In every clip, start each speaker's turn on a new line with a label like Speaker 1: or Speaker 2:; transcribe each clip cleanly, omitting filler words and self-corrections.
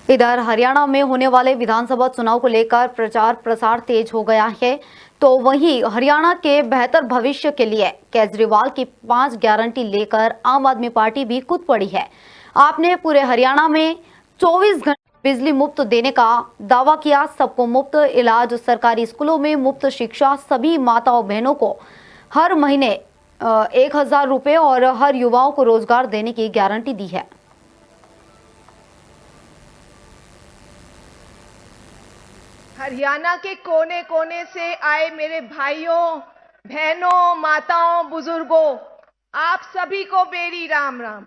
Speaker 1: इधर हरियाणा में होने वाले विधानसभा चुनाव को लेकर प्रचार प्रसार तेज हो गया है, तो वहीं हरियाणा के बेहतर भविष्य के लिए केजरीवाल की 5 गारंटी लेकर आम आदमी पार्टी भी कूद पड़ी है। आपने पूरे हरियाणा में 24 घंटे बिजली मुफ्त देने का दावा किया, सबको मुफ्त इलाज, सरकारी स्कूलों में मुफ्त शिक्षा, सभी माताओं बहनों को हर महीने 1,000 रुपये और हर युवाओं को रोजगार देने की गारंटी दी है।
Speaker 2: हरियाणा के कोने कोने से आए मेरे भाइयों, बहनों, माताओं, बुजुर्गों, आप सभी को मेरी राम राम।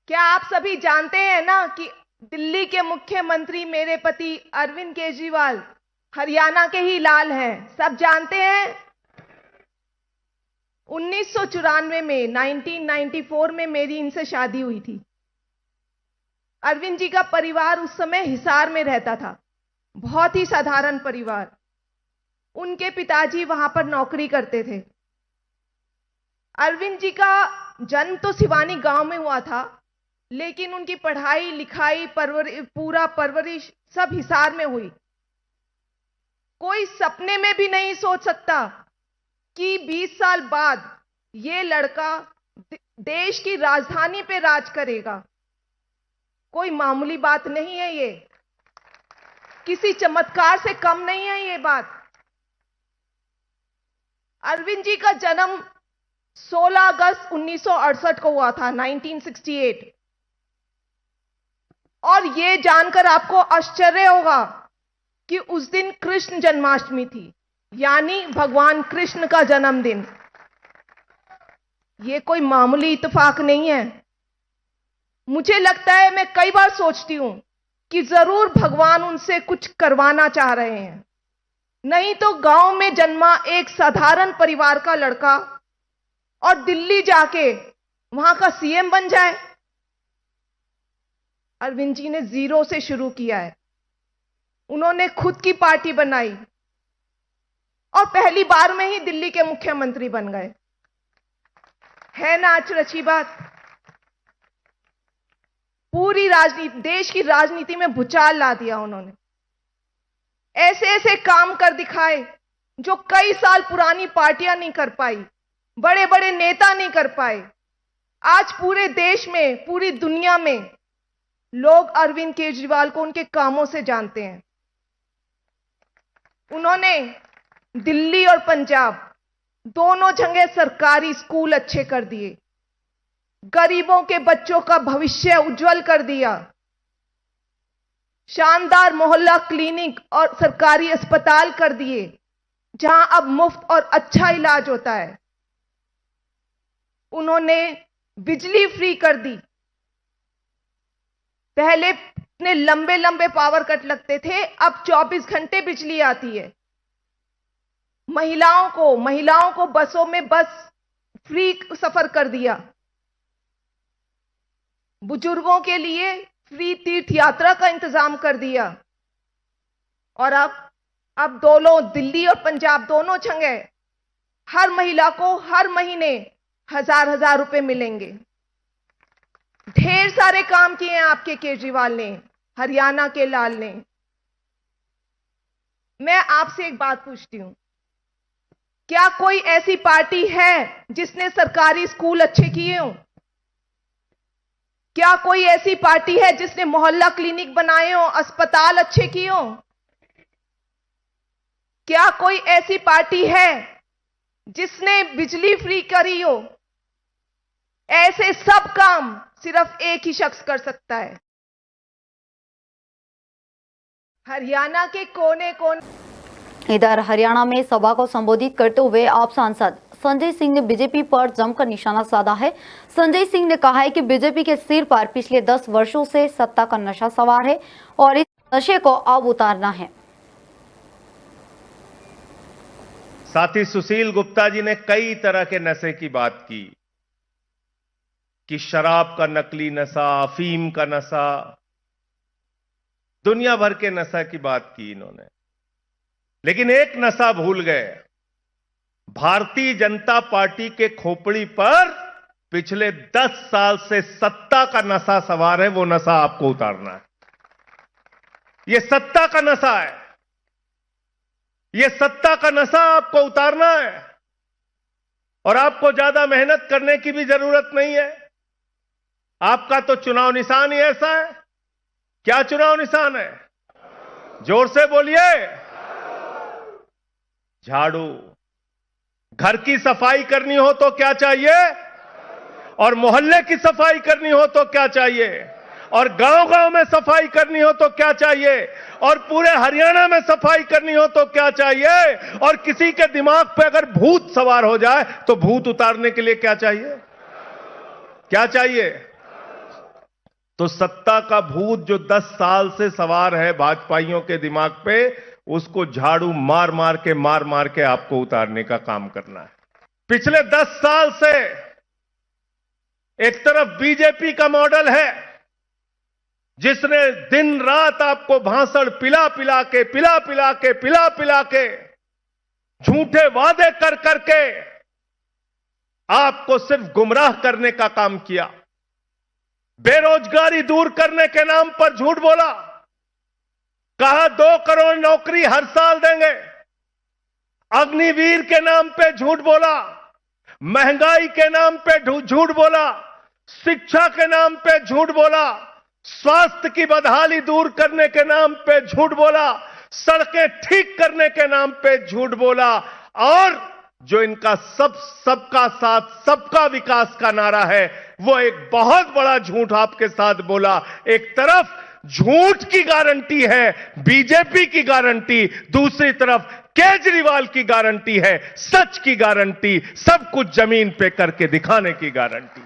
Speaker 2: क्या आप सभी जानते हैं ना कि दिल्ली के मुख्यमंत्री मेरे पति अरविंद केजरीवाल हरियाणा के ही लाल हैं? सब जानते हैं। 1994 में 1994 में मेरी इनसे शादी हुई थी। अरविंद जी का परिवार उस समय हिसार में रहता था, बहुत ही साधारण परिवार। उनके पिताजी वहां पर नौकरी करते थे। अरविंद जी का जन्म तो सिवानी गांव में हुआ था, लेकिन उनकी पढ़ाई लिखाई पूरा परवरिश सब हिसार में हुई। कोई सपने में भी नहीं सोच सकता कि 20 साल बाद ये लड़का देश की राजधानी पे राज करेगा। कोई मामूली बात नहीं है, ये किसी चमत्कार से कम नहीं है ये बात। अरविंद जी का जन्म 16 अगस्त 1968 को हुआ था, 1968। और ये जानकर आपको आश्चर्य होगा कि उस दिन कृष्ण जन्माष्टमी थी, यानी भगवान कृष्ण का जन्मदिन। ये कोई मामूली इत्तेफाक नहीं है। मुझे लगता है, मैं कई बार सोचती हूं कि जरूर भगवान उनसे कुछ करवाना चाह रहे हैं, नहीं तो गांव में जन्मा एक साधारण परिवार का लड़का और दिल्ली जाके वहां का सीएम बन जाए। अरविंद जी ने जीरो से शुरू किया है। उन्होंने खुद की पार्टी बनाई और पहली बार में ही दिल्ली के मुख्यमंत्री बन गए। है ना अचरज बात? पूरी राजनीति, देश की राजनीति में भूचाल ला दिया उन्होंने। ऐसे ऐसे काम कर दिखाए जो कई साल पुरानी पार्टियां नहीं कर पाई, बड़े बड़े नेता नहीं कर पाए। आज पूरे देश में, पूरी दुनिया में लोग अरविंद केजरीवाल को उनके कामों से जानते हैं। उन्होंने दिल्ली और पंजाब दोनों जगह सरकारी स्कूल अच्छे कर दिए, गरीबों के बच्चों का भविष्य उज्जवल कर दिया, शानदार मोहल्ला क्लिनिक और सरकारी अस्पताल कर दिए, जहां अब मुफ्त और अच्छा इलाज होता है। उन्होंने बिजली फ्री कर दी। पहले इतने लंबे लंबे पावर कट लगते थे, अब 24 घंटे बिजली आती है। महिलाओं को बसों में बस फ्री सफर कर दिया। बुजुर्गों के लिए फ्री तीर्थ यात्रा का इंतजाम कर दिया। और अब दोनों दिल्ली और पंजाब दोनों जगह हर महिला को हर महीने 1,000 रुपए मिलेंगे। ढेर सारे काम किए हैं आपके केजरीवाल ने, हरियाणा के लाल ने। मैं आपसे एक बात पूछती हूं, क्या कोई ऐसी पार्टी है जिसने सरकारी स्कूल अच्छे किए हों? क्या कोई ऐसी पार्टी है जिसने मोहल्ला क्लिनिक बनाए हो, अस्पताल अच्छे किए हो? क्या कोई ऐसी पार्टी है जिसने बिजली फ्री करी हो? ऐसे सब काम सिर्फ एक ही शख्स कर सकता है। हरियाणा के कोने कोने।
Speaker 1: इधर हरियाणा में सभा को संबोधित करते हुए आप सांसद संजय सिंह ने बीजेपी पर जमकर निशाना साधा है। संजय सिंह ने कहा है कि बीजेपी के सिर पर पिछले 10 वर्षों से सत्ता का नशा सवार है और इस नशे को अब उतारना है।
Speaker 3: साथी सुशील गुप्ता जी ने कई तरह के नशे की बात की कि शराब का नकली नशा, अफीम का नशा, दुनिया भर के नशा की बात की इन्होंने। लेकिन एक नशा भूल गए, भारतीय जनता पार्टी के खोपड़ी पर पिछले 10 साल से सत्ता का नशा सवार है, वो नशा आपको उतारना है। ये सत्ता का नशा है, ये सत्ता का नशा आपको उतारना है। और आपको ज्यादा मेहनत करने की भी जरूरत नहीं है। आपका तो चुनाव निशान ही ऐसा है। क्या चुनाव निशान है? जोर से बोलिए। झाड़ू। घर की सफाई करनी हो तो क्या चाहिए? और मोहल्ले की सफाई करनी हो तो क्या चाहिए? और गांव-गांव में सफाई करनी हो तो क्या चाहिए? और पूरे हरियाणा में सफाई करनी हो तो क्या चाहिए? और किसी के दिमाग पे अगर भूत सवार हो जाए तो भूत उतारने के लिए क्या चाहिए? क्या चाहिए? तो सत्ता का भूत जो 10 साल से सवार है भाजपाइयों के दिमाग पे, उसको झाड़ू मार मार के आपको उतारने का काम करना है। पिछले 10 साल से एक तरफ बीजेपी का मॉडल है, जिसने दिन रात आपको भाषण पिला पिला के झूठे वादे कर करके आपको सिर्फ गुमराह करने का काम किया। बेरोजगारी दूर करने के नाम पर झूठ बोला, कहा 2 करोड़ नौकरी हर साल देंगे। अग्निवीर के नाम पे झूठ बोला, महंगाई के नाम पे झूठ बोला, शिक्षा के नाम पे झूठ बोला, स्वास्थ्य की बदहाली दूर करने के नाम पे झूठ बोला, सड़कें ठीक करने के नाम पे झूठ बोला। और जो इनका सबका साथ सबका विकास का नारा है, वो एक बहुत बड़ा झूठ आपके साथ बोला। एक तरफ झूठ की गारंटी है बीजेपी की गारंटी, दूसरी तरफ केजरीवाल की गारंटी है सच की गारंटी, सब कुछ जमीन पे करके दिखाने की गारंटी।